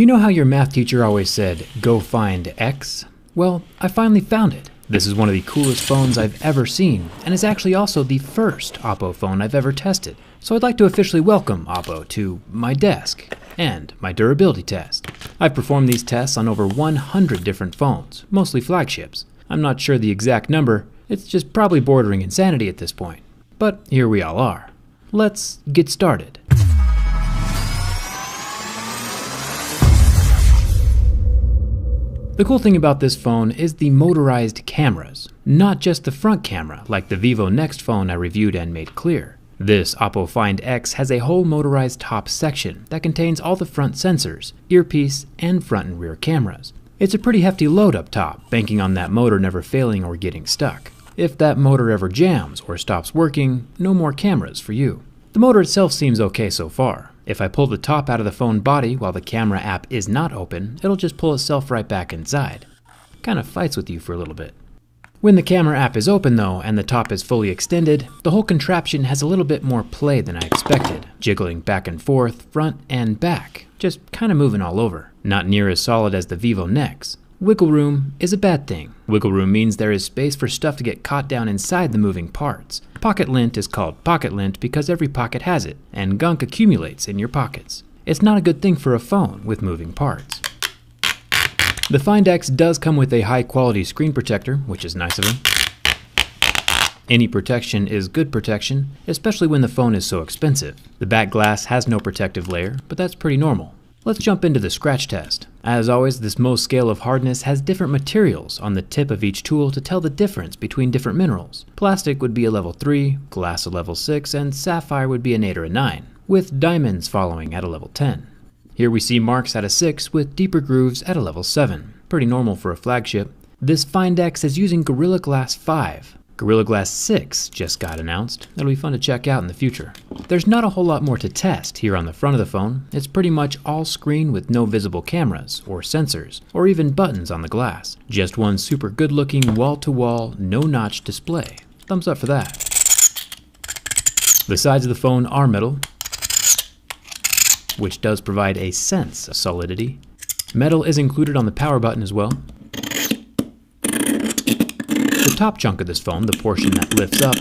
You know how your math teacher always said, go find X? Well, I finally found it. This is one of the coolest phones I've ever seen, and is actually also the first Oppo phone I've ever tested. So I'd like to officially welcome Oppo to my desk and my durability test. I've performed these tests on over 100 different phones, mostly flagships. I'm not sure the exact number, it's just probably bordering insanity at this point. But here we all are. Let's get started. The cool thing about this phone is the motorized cameras, not just the front camera like the Vivo Next phone I reviewed and made clear. This Oppo Find X has a whole motorized top section that contains all the front sensors, earpiece, and front and rear cameras. It's a pretty hefty load up top, banking on that motor never failing or getting stuck. If that motor ever jams or stops working, no more cameras for you. The motor itself seems okay so far. If I pull the top out of the phone body while the camera app is not open, it'll just pull itself right back inside. Kind of fights with you for a little bit. When the camera app is open though, and the top is fully extended, the whole contraption has a little bit more play than I expected, jiggling back and forth, front and back, just kind of moving all over. Not near as solid as the Vivo Next. Wiggle room is a bad thing. Wiggle room means there is space for stuff to get caught down inside the moving parts. Pocket lint is called pocket lint because every pocket has it, and gunk accumulates in your pockets. It's not a good thing for a phone with moving parts. The Find X does come with a high quality screen protector, which is nice of them. Any protection is good protection, especially when the phone is so expensive. The back glass has no protective layer, but that's pretty normal. Let's jump into the scratch test. As always, this Mohs scale of hardness has different materials on the tip of each tool to tell the difference between different minerals. Plastic would be a level 3, glass a level 6, and sapphire would be an 8 or a 9, with diamonds following at a level 10. Here we see marks at a 6 with deeper grooves at a level 7. Pretty normal for a flagship. This Find X is using Gorilla Glass 5. Gorilla Glass 6 just got announced. That'll be fun to check out in the future. There's not a whole lot more to test here on the front of the phone. It's pretty much all screen with no visible cameras, or sensors, or even buttons on the glass. Just one super good looking wall-to-wall, no-notch display. Thumbs up for that. The sides of the phone are metal, which does provide a sense of solidity. Metal is included on the power button as well. The top chunk of this phone, the portion that lifts up,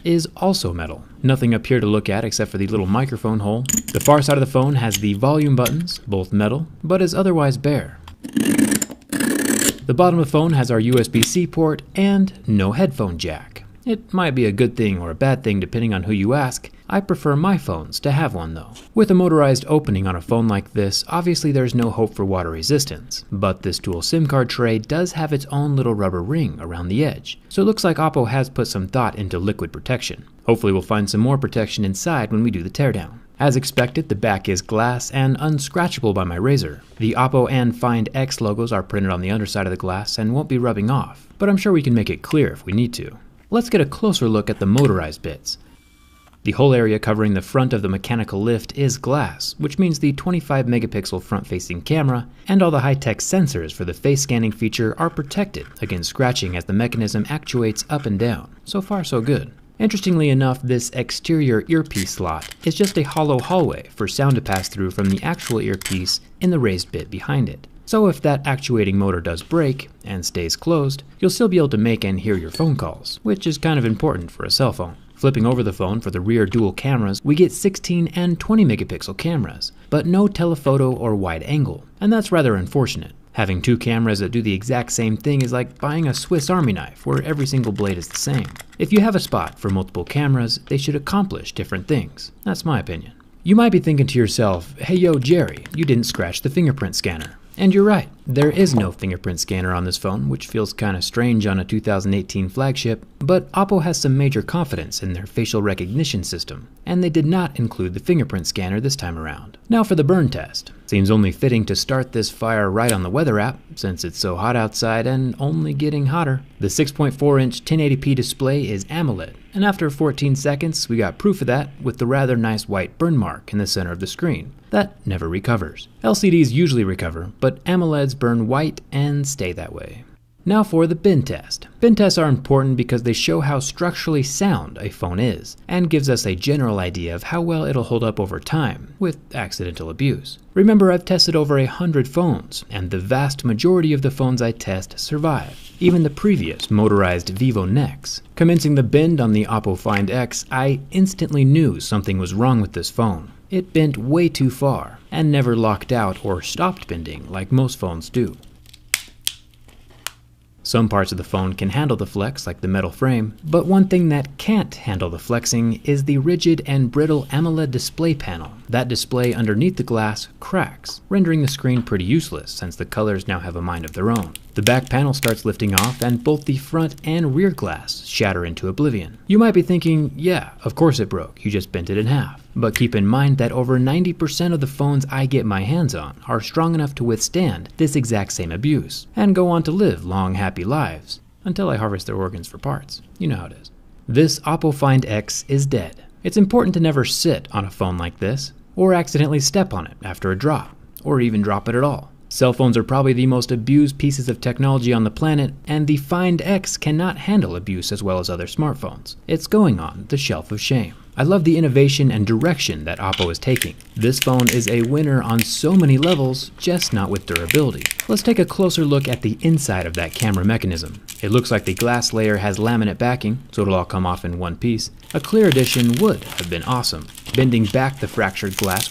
is also metal. Nothing up here to look at except for the little microphone hole. The far side of the phone has the volume buttons, both metal, but is otherwise bare. The bottom of the phone has our USB-C port and no headphone jack. It might be a good thing or a bad thing depending on who you ask. I prefer my phones to have one though. With a motorized opening on a phone like this, obviously there's no hope for water resistance, but this dual SIM card tray does have its own little rubber ring around the edge, so it looks like Oppo has put some thought into liquid protection. Hopefully we'll find some more protection inside when we do the teardown. As expected, the back is glass and unscratchable by my razor. The Oppo and Find X logos are printed on the underside of the glass and won't be rubbing off, but I'm sure we can make it clear if we need to. Let's get a closer look at the motorized bits. The whole area covering the front of the mechanical lift is glass, which means the 25 megapixel front-facing camera and all the high-tech sensors for the face scanning feature are protected against scratching as the mechanism actuates up and down. So far so good. Interestingly enough, this exterior earpiece slot is just a hollow hallway for sound to pass through from the actual earpiece in the raised bit behind it. So if that actuating motor does break and stays closed, you'll still be able to make and hear your phone calls, which is kind of important for a cell phone. Flipping over the phone for the rear dual cameras, we get 16 and 20 megapixel cameras, but no telephoto or wide angle, and that's rather unfortunate. Having two cameras that do the exact same thing is like buying a Swiss Army knife where every single blade is the same. If you have a spot for multiple cameras, they should accomplish different things. That's my opinion. You might be thinking to yourself, hey yo Jerry, you didn't scratch the fingerprint scanner. And you're right, there is no fingerprint scanner on this phone, which feels kinda strange on a 2018 flagship, but Oppo has some major confidence in their facial recognition system, and they did not include the fingerprint scanner this time around. Now for the burn test. Seems only fitting to start this fire right on the weather app, since it's so hot outside and only getting hotter. The 6.4-inch 1080p display is AMOLED, and after 14 seconds we got proof of that with the rather nice white burn mark in the center of the screen. That never recovers. LCDs usually recover, but AMOLEDs burn white and stay that way. Now for the bin test. Bin tests are important because they show how structurally sound a phone is, and gives us a general idea of how well it'll hold up over time, with accidental abuse. Remember, I've tested over 100 phones, and the vast majority of the phones I test survive, even the previous motorized Vivo necks. Commencing the bend on the Oppo Find X, I instantly knew something was wrong with this phone. It bent way too far, and never locked out or stopped bending like most phones do. Some parts of the phone can handle the flex, like the metal frame, but one thing that can't handle the flexing is the rigid and brittle AMOLED display panel. That display underneath the glass cracks, rendering the screen pretty useless since the colors now have a mind of their own. The back panel starts lifting off and both the front and rear glass shatter into oblivion. You might be thinking, yeah, of course it broke, you just bent it in half. But keep in mind that over 90% of the phones I get my hands on are strong enough to withstand this exact same abuse, and go on to live long, happy lives, until I harvest their organs for parts. You know how it is. This Oppo Find X is dead. It's important to never sit on a phone like this, or accidentally step on it after a drop, or even drop it at all. Cell phones are probably the most abused pieces of technology on the planet, and the Find X cannot handle abuse as well as other smartphones. It's going on the shelf of shame. I love the innovation and direction that Oppo is taking. This phone is a winner on so many levels, just not with durability. Let's take a closer look at the inside of that camera mechanism. It looks like the glass layer has laminate backing, so it'll all come off in one piece. A clear edition would have been awesome. Bending back the fractured glass,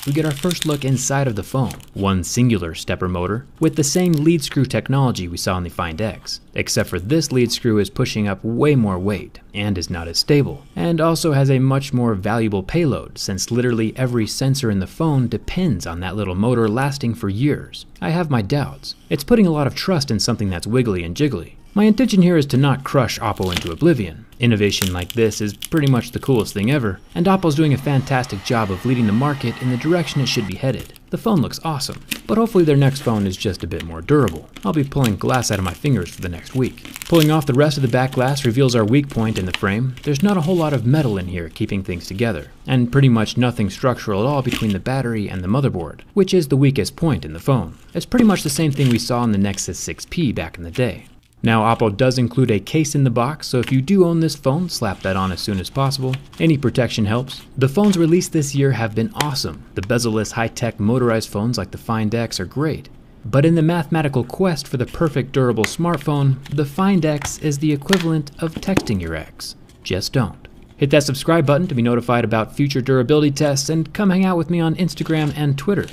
we get our first look inside of the phone. One singular stepper motor with the same lead screw technology we saw in the Find X, except for this lead screw is pushing up way more weight and is not as stable, and also has a much more valuable payload since literally every sensor in the phone depends on that little motor lasting for years. I have my doubts. It's putting a lot of trust in something that's wiggly and jiggly. My intention here is to not crush Oppo into oblivion. Innovation like this is pretty much the coolest thing ever, and Oppo's doing a fantastic job of leading the market in the direction it should be headed. The phone looks awesome, but hopefully their next phone is just a bit more durable. I'll be pulling glass out of my fingers for the next week. Pulling off the rest of the back glass reveals our weak point in the frame. There's not a whole lot of metal in here keeping things together, and pretty much nothing structural at all between the battery and the motherboard, which is the weakest point in the phone. It's pretty much the same thing we saw in the Nexus 6P back in the day. Now, Oppo does include a case in the box, so if you do own this phone, slap that on as soon as possible. Any protection helps. The phones released this year have been awesome. The bezel-less high-tech motorized phones like the Find X are great. But in the mathematical quest for the perfect durable smartphone, the Find X is the equivalent of texting your ex. Just don't. Hit that subscribe button to be notified about future durability tests, and come hang out with me on Instagram and Twitter.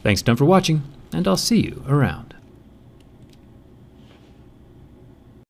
Thanks a ton for watching, and I'll see you around.